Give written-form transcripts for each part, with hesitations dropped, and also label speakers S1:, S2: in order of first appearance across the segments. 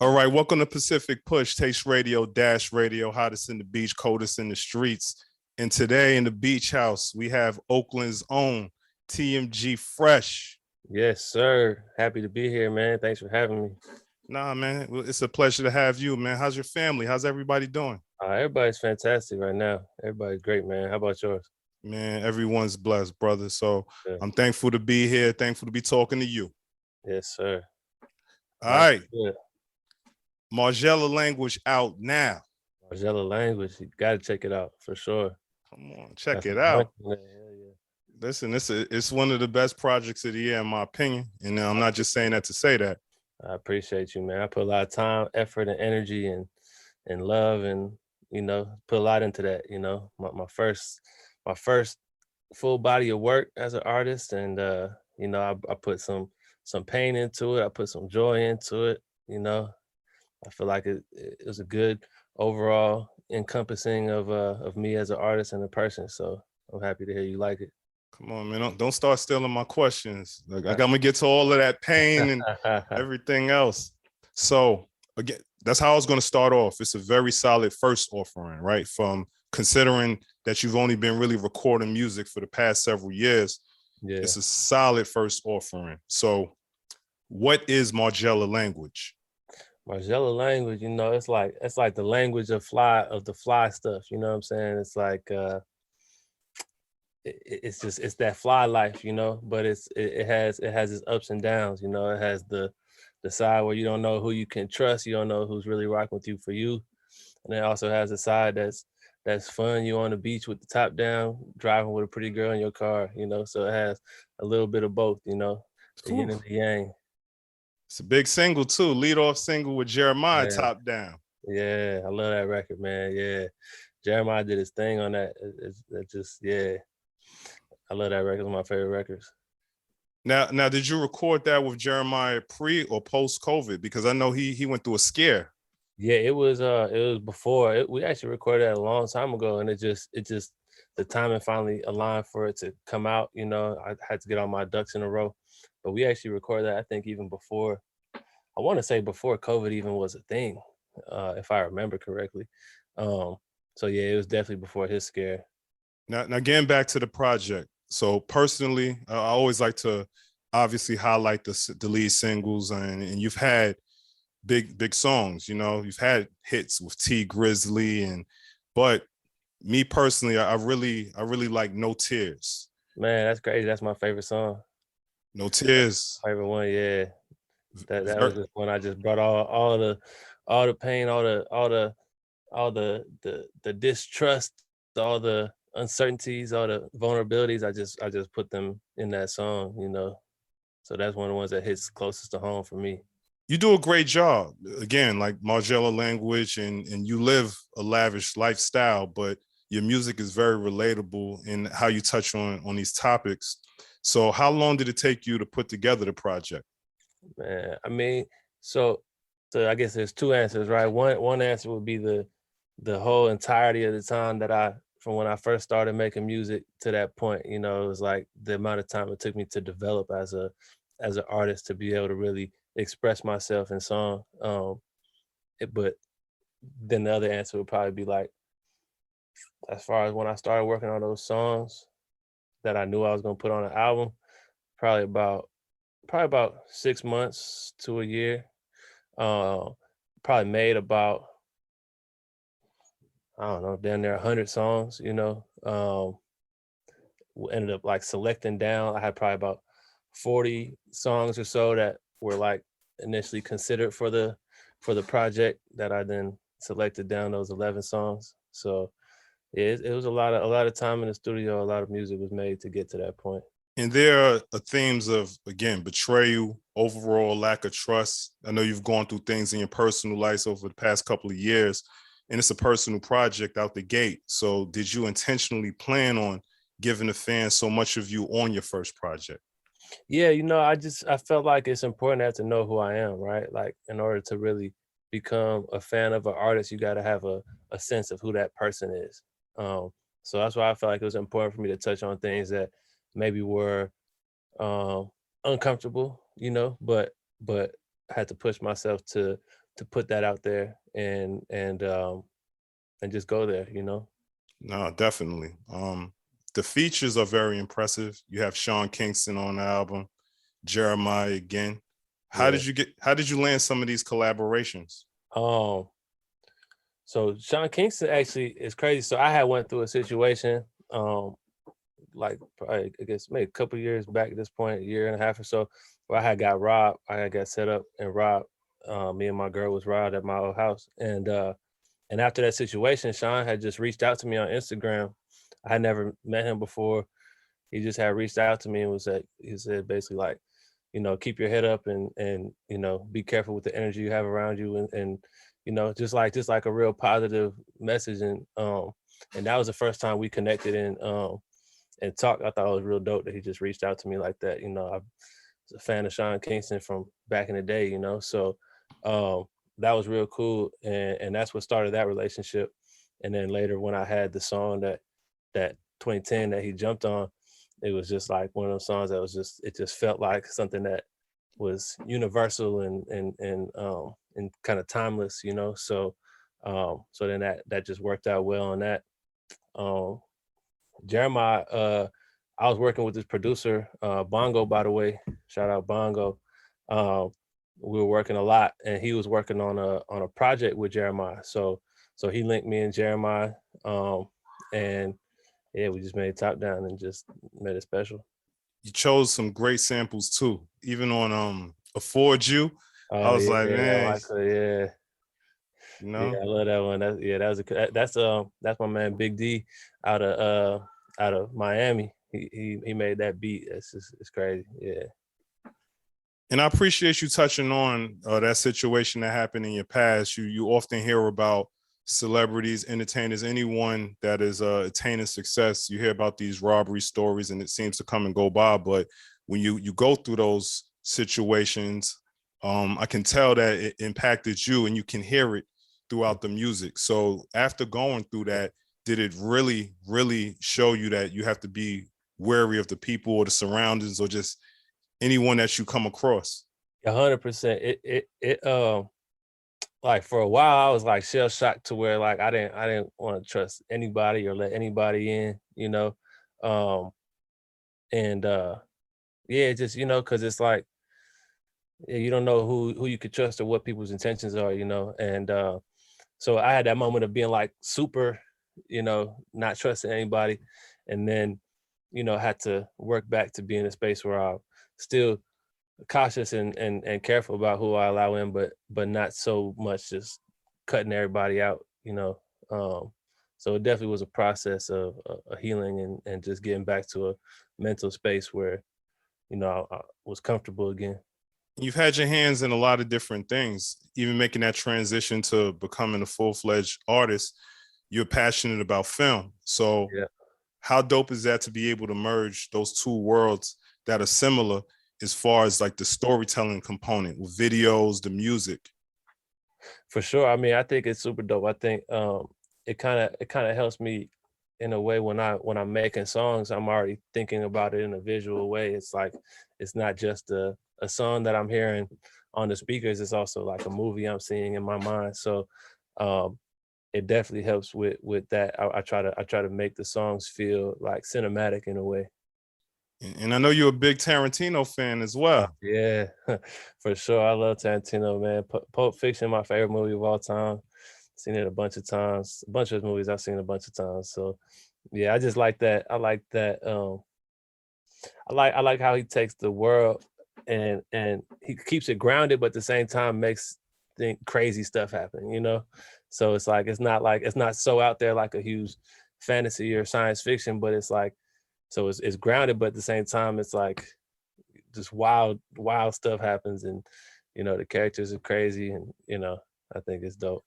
S1: All right, welcome to Pacific Push, Taste Radio, Dash Radio, hottest in the beach, coldest in the streets. And today in the beach house, we have Oakland's own TMG Fresh.
S2: Yes, sir. Happy to be here, man. Thanks for having me.
S1: Nah, man, it's a pleasure to have you, man. How's your family? How's everybody doing?
S2: Everybody's fantastic right now. Everybody's great, man. How about yours?
S1: Man, everyone's blessed, brother. So
S2: Yeah.
S1: I'm thankful to be here, thankful to be talking to you.
S2: Yes, sir.
S1: All right. Margiela Language out now.
S2: Margiela Language, you got to check it out for sure.
S1: Come on, check it out. Listen, it's one of the best projects of the year, in my opinion. And I'm not just saying that to say that.
S2: I appreciate you, man. I put a lot of time, effort, and energy and love, and put a lot into that. My first full body of work as an artist, and I put some pain into it. I put some joy into it. I feel like it was a good overall encompassing of me as an artist and a person. So I'm happy to hear you like it.
S1: Come on, man. Don't start stealing my questions. Like, I'm going to get to all of that pain and everything else. So, again, that's how I was going to start off. It's a very solid first offering, right? From considering that you've only been really recording music for the past several years. Yeah. It's a solid first offering. So, what is Margiela Language?
S2: Margiela Language, it's like the language of the fly stuff. You know what I'm saying? It's like it's that fly life, but it has its ups and downs. It has the side where you don't know who you can trust, you don't know who's really rocking with you for you, and it also has a side that's fun. You on the beach with the top down, driving with a pretty girl in your car, so it has a little bit of both, the yin and the yang.
S1: It's a big single too, lead off single with Jeremiah,
S2: yeah.
S1: Top Down.
S2: Yeah, I love that record, man. Yeah, Jeremiah did his thing on that. I love that record. It's one of my favorite records.
S1: Now, did you record that with Jeremiah pre or post COVID? Because I know he went through a scare.
S2: Yeah, it was before. We actually recorded that a long time ago, and it just the timing finally aligned for it to come out. I had to get all my ducks in a row, but we actually recorded that, I think, even before. I want to say before COVID even was a thing, if I remember correctly. So yeah, it was definitely before his scare.
S1: Now getting back to the project. So personally, I always like to obviously highlight the lead singles, and you've had big songs. You've had hits with T Grizzly, but me personally, I really like No Tears.
S2: Man, that's crazy. That's my favorite song.
S1: No Tears.
S2: Favorite one, yeah. That was just when I just brought all the pain, all the distrust, all the uncertainties, all the vulnerabilities. I just put them in that song, So that's one of the ones that hits closest to home for me.
S1: You do a great job. Again, like Margiela Language, and you live a lavish lifestyle, but your music is very relatable in how you touch on these topics. So how long did it take you to put together the project?
S2: Man, I mean, so I guess there's two answers, right? One answer would be the whole entirety of the time from when I first started making music to that point. It was like the amount of time it took me to develop as an artist, to be able to really express myself in song. But then the other answer would probably be like, as far as when I started working on those songs that I knew I was gonna put on an album, probably about 6 months to a year. Probably made about, I don't know, down there 100 songs. Ended up like selecting down. I had probably about 40 songs or so that were like initially considered for the project, that I then selected down those 11 songs. So yeah, it was a lot of time in the studio. A lot of music was made to get to that point.
S1: And there are themes of, again, betrayal, overall lack of trust. I know you've gone through things in your personal life over the past couple of years, and it's a personal project out the gate. So did you intentionally plan on giving the fans so much of you on your first project?
S2: Yeah, I felt like it's important to know who I am, right? Like, in order to really become a fan of an artist, you got to have a sense of who that person is. So that's why I felt like it was important for me to touch on things that maybe were uncomfortable, but I had to push myself to put that out there and just go there, you know.
S1: No, definitely. The features are very impressive. You have Sean Kingston on the album, Jeremiah again. How did you land some of these collaborations?
S2: So Sean Kingston actually is crazy. So I had went through a situation, like probably, I guess maybe a couple of years back at this point, a year and a half or so, where I had got robbed. I had got set up and robbed. Me and my girl was robbed at my old house. And after that situation, Sean had just reached out to me on Instagram. I had never met him before. He just had reached out to me and he said basically like, you know, keep your head up and you know, be careful with the energy you have around you and you know, just like a real positive message. And that was the first time we connected and talked. I thought it was real dope that he just reached out to me like that. You know, I was a fan of Sean Kingston from back in the day, you know, so that was real cool. And that's what started that relationship. And then later when I had the song that 2010 that he jumped on, it was just like one of those songs that was it just felt like something that was universal and kind of timeless, you know. So so then that just worked out well on that. Jeremiah, I was working with this producer, Bongo, by the way, shout out Bongo. We were working a lot and he was working on a project with Jeremiah. So he linked me and Jeremiah, and yeah, we just made it top down and just made it special.
S1: You chose some great samples too. Even on Afford You, I was like, man,
S2: yeah.
S1: You know?
S2: Yeah, I love that one. That's my man Big D out of Miami. He made that beat. It's crazy. Yeah.
S1: And I appreciate you touching on that situation that happened in your past. You often hear about celebrities, entertainers, anyone that is attaining success. You hear about these robbery stories and it seems to come and go by. But when you go through those situations, I can tell that it impacted you and you can hear it throughout the music. So after going through that, did it really, really show you that you have to be wary of the people or the surroundings or just anyone that you come across?
S2: 100%. It like for a while I was like shell shocked to where like I didn't want to trust anybody or let anybody in, you know. And yeah, just, you know, because it's like you don't know who you could trust or what people's intentions are, you know. And so I had that moment of being like super, you know, not trusting anybody, and then, you know, had to work back to be in a space where I'm still cautious and careful about who I allow in, but not so much just cutting everybody out, you know. So it definitely was a process of a healing and just getting back to a mental space where, you know, I was comfortable again.
S1: You've had your hands in a lot of different things, even making that transition to becoming a full-fledged artist. You're passionate about film. So
S2: Yeah.
S1: How dope is that to be able to merge those two worlds that are similar as far as like the storytelling component with videos, the music?
S2: For sure. I mean, I think it's super dope. I think it kind of helps me in a way when I'm making songs. I'm already thinking about it in a visual way. It's like it's not just a song that I'm hearing on the speakers. It's also like a movie I'm seeing in my mind. So it definitely helps with that. I try to make the songs feel like cinematic in a way.
S1: And I know you're a big Tarantino fan as well.
S2: Yeah, for sure. I love Tarantino, man. Pulp Fiction, my favorite movie of all time. Seen it a bunch of times. A bunch of movies I've seen a bunch of times. So yeah, I just like that. I like that. I like how he takes the world and he keeps it grounded, but at the same time makes crazy stuff happen, you know? So it's not so out there like a huge fantasy or science fiction, but it's like, so it's grounded, but at the same time, it's like just wild stuff happens, and you know the characters are crazy, and you know I think it's dope.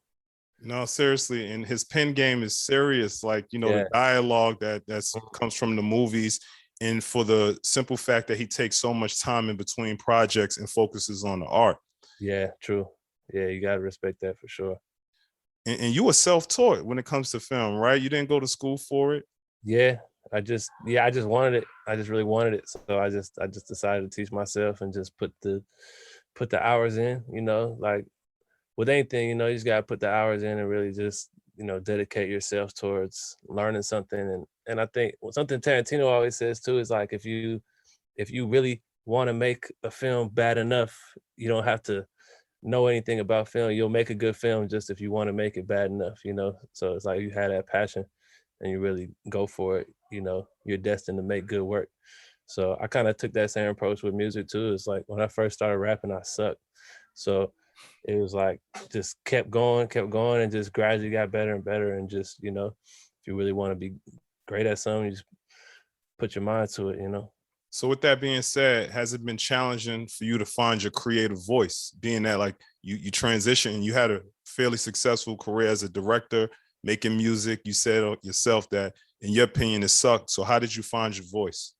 S1: No, seriously, and his pen game is serious. Like, you know,
S2: Yeah.
S1: the dialogue that's comes from the movies, and for the simple fact that he takes so much time in between projects and focuses on the art.
S2: Yeah, true. Yeah, you gotta respect that for sure.
S1: And you were self-taught when it comes to film, right? You didn't go to school for it.
S2: Yeah, I just wanted it. I just really wanted it, so I just decided to teach myself and just put the hours in. You know, like with anything, you know, you just gotta put the hours in and really just, you know, dedicate yourself towards learning something. And I think something Tarantino always says too is like if you really want to make a film bad enough, you don't have to know anything about film. You'll make a good film just if you want to make it bad enough, you know. So it's like you had that passion and you really go for it, you know, you're destined to make good work. So I kind of took that same approach with music too. It's like when I first started rapping, I sucked. So it was like just kept going, and just gradually got better and better. And just, you know, if you really want to be great at something, you just put your mind to it, you know.
S1: So with that being said, has it been challenging for you to find your creative voice, being that like you transitioned, you had a fairly successful career as a director, making music. You said yourself that in your opinion it sucked. So how did you find your voice?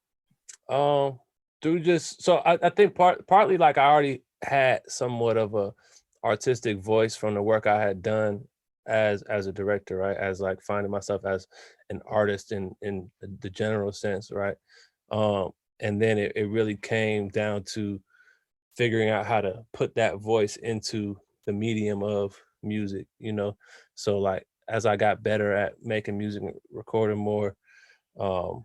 S2: Um, through just so I think partly like I already had somewhat of a artistic voice from the work I had done as a director, right? As like finding myself as an artist in the general sense, right? Um, and then it really came down to figuring out how to put that voice into the medium of music, you know. So like as I got better at making music and recording more, um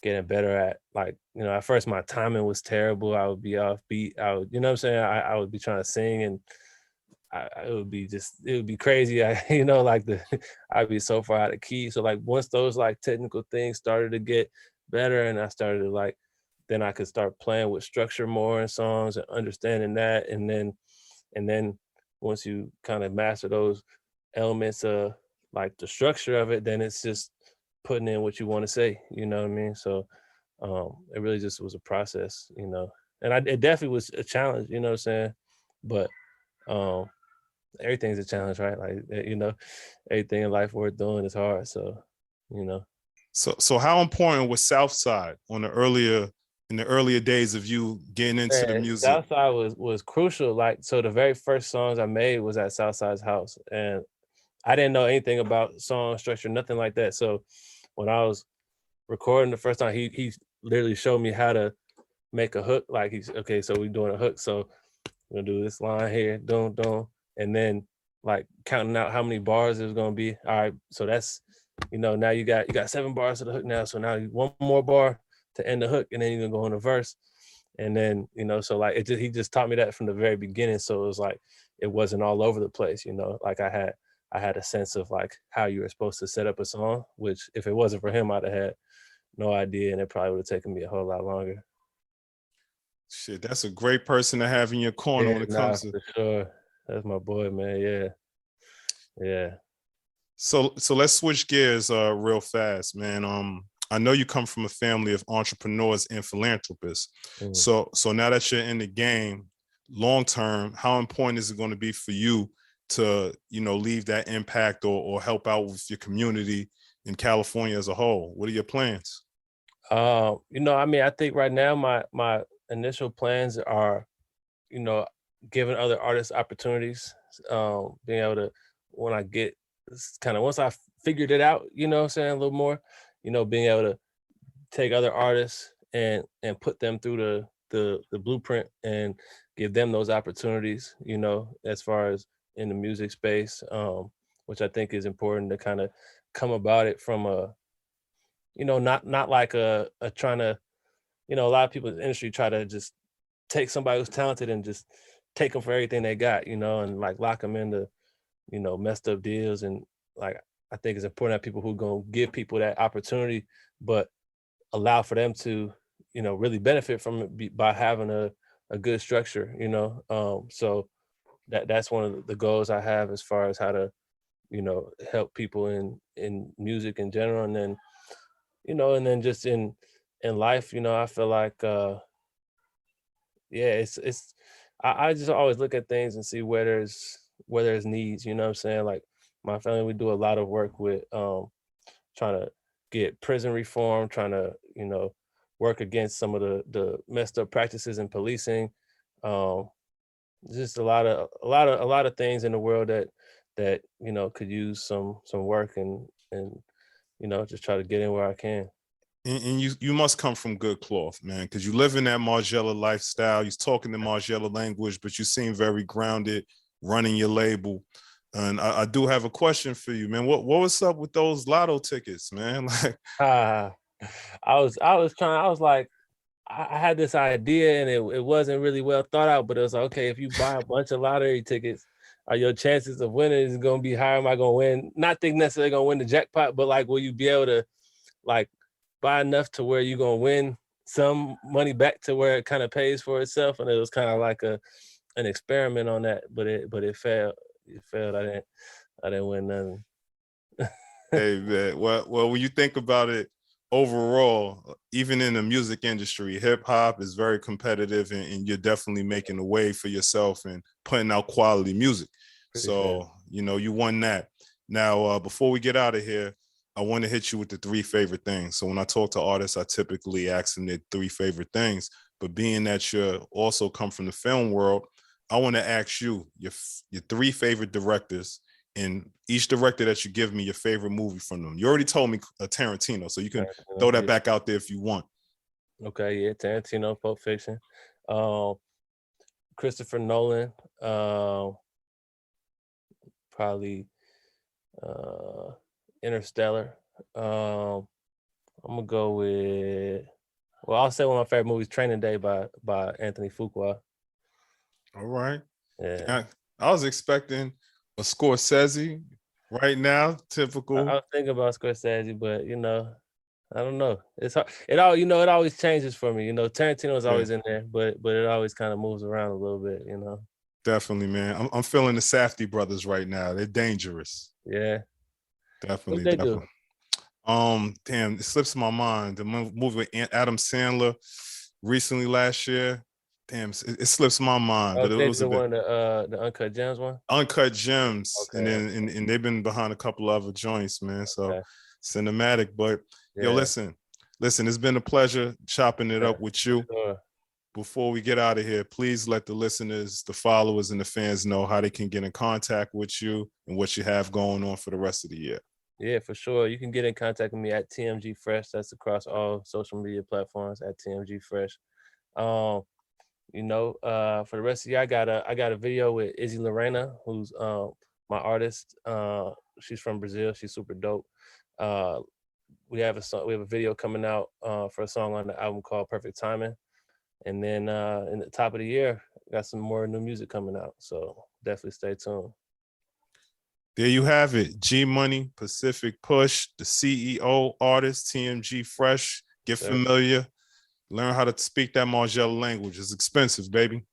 S2: getting better at, like, you know, at first my timing was terrible. I would be off beat. I would, you know what I'm saying, I would be trying to sing and it would be just, it would be crazy. You know, like the I'd be so far out of key. So like once those like technical things started to get better and I started to like, then I could start playing with structure more in songs and understanding that. And then once you kind of master those elements of like the structure of it, then it's just putting in what you want to say, you know what I mean? So it really just was a process, you know. And it definitely was a challenge, you know what I'm saying? But um everything's a challenge, right? Like you know, everything in life worth doing is hard. So, you know.
S1: So how important was Southside on the earlier in the earlier days of you getting into the
S2: Man,
S1: music?
S2: Southside was crucial. Like, so the very first songs I made was at Southside's house. And I didn't know anything about song structure, nothing like that. So when I was recording the first time, he literally showed me how to make a hook. Like he's okay, so we doing a hook. So we're gonna do this line here, don't, and then like counting out how many bars it was gonna be. All right, so that's, you know, now you got 7 bars to the hook now. So now one more bar to end the hook, and then you're gonna go in the verse. And then, you know, so like he just taught me that from the very beginning. So it was like it wasn't all over the place, you know. Like I had a sense of like how you were supposed to set up a song, which if it wasn't for him, I'd have had no idea, and it probably would have taken me a whole lot longer.
S1: Shit, that's a great person to have in your corner
S2: Yeah,
S1: when it
S2: nah,
S1: comes to.
S2: for sure. That's my boy, man. Yeah, yeah.
S1: So let's switch gears real fast, man. I know you come from a family of entrepreneurs and philanthropists.
S2: Mm.
S1: So now that you're in the game, long term, how important is it going to be for you to, you know, leave that impact or help out with your community in California as a whole? What are your plans?
S2: You know, I mean, I think right now my initial plans are, you know, giving other artists opportunities. Being able to, when I get kind of, once I figured it out, you know what I'm saying, a little more, you know, being able to take other artists and put them through the blueprint and give them those opportunities, you know, as far as in the music space, which I think is important to kind of come about it from a, you know, not like a trying to, you know, a lot of people in the industry try to just take somebody who's talented and just take them for everything they got, you know, and like lock them into, you know, messed up deals. And like I think it's important that people who gonna give people that opportunity, but allow for them to, you know, really benefit from it by having a good structure, you know. So that's one of the goals I have as far as how to, you know, help people in music in general. And then, you know, and then just in life, you know, I feel like yeah, it's I just always look at things and see where there's needs, you know what I'm saying? Like my family, we do a lot of work with trying to get prison reform, trying to, you know, work against some of the messed up practices in policing. Um, just a lot of things in the world that, you know, could use some work and you know, just try to get in where I can.
S1: And you must come from good cloth, man, because you live in that Margiela lifestyle. You're talking the Margiela language, but you seem very grounded, running your label. And I do have a question for you, man. What was up with those lotto tickets, man? Like,
S2: I was like, I had this idea and it wasn't really well thought out, but it was like, okay, if you buy a bunch of lottery tickets, are your chances of winning is going to be higher? Am I going to win? Not think necessarily going to win the jackpot, but like, will you be able to like buy enough to where you're going to win some money back to where it kind of pays for itself? And it was kind of like an experiment on that, but it failed. It failed. I didn't win nothing.
S1: hey, man. Well, when you think about it, overall, even in the music industry, hip hop is very competitive, and you're definitely making a way for yourself and putting out quality music. So, you won that. Now, before we get out of here, I want to hit you with the 3 favorite things. So when I talk to artists, I typically ask them their 3 favorite things. But being that you also come from the film world, I want to ask you your 3 favorite directors, and each director that you give me your favorite movie from them. You already told me Tarantino, so you can throw that back out there if you want.
S2: Okay, yeah, Tarantino, Pulp Fiction, Christopher Nolan, probably Interstellar. I'm gonna go with, well, I'll say one of my favorite movies, Training Day by Anthony Fuqua.
S1: All right.
S2: Yeah.
S1: I was expecting a Scorsese right now, typical.
S2: I was thinking about Scorsese, but I don't know. It's hard. It always changes for me. Tarantino's always in there, but it always kind of moves around a little bit,
S1: Definitely, man. I'm feeling the Safdie brothers right now. They're dangerous.
S2: Yeah.
S1: Definitely.
S2: What they do?
S1: Damn, it slips my mind. The movie with Adam Sandler recently last year. Damn, it slips my mind. But it was
S2: the one, the Uncut Gems one.
S1: Uncut Gems,
S2: Okay.
S1: and then and they've been behind a couple of other joints, man. So cinematic. But
S2: Yeah.
S1: yo, listen, it's been a pleasure chopping it up with you.
S2: Sure.
S1: Before we get out of here, please let the listeners, the followers, and the fans know how they can get in contact with you and what you have going on for the rest of the year.
S2: Yeah, for sure. You can get in contact with me at TMG Fresh. That's across all social media platforms at TMG Fresh. For the rest of the year, I got a video with Izzy Lorena, who's my artist. She's from Brazil. She's super dope. We have a video coming out for a song on the album called Perfect Timing. And then in the top of the year, got some more new music coming out. So definitely stay tuned.
S1: There you have it. G Money, Pacific Push, the CEO, artist, TMG Fresh. Get familiar. Learn how to speak that Margella language. It's expensive, baby.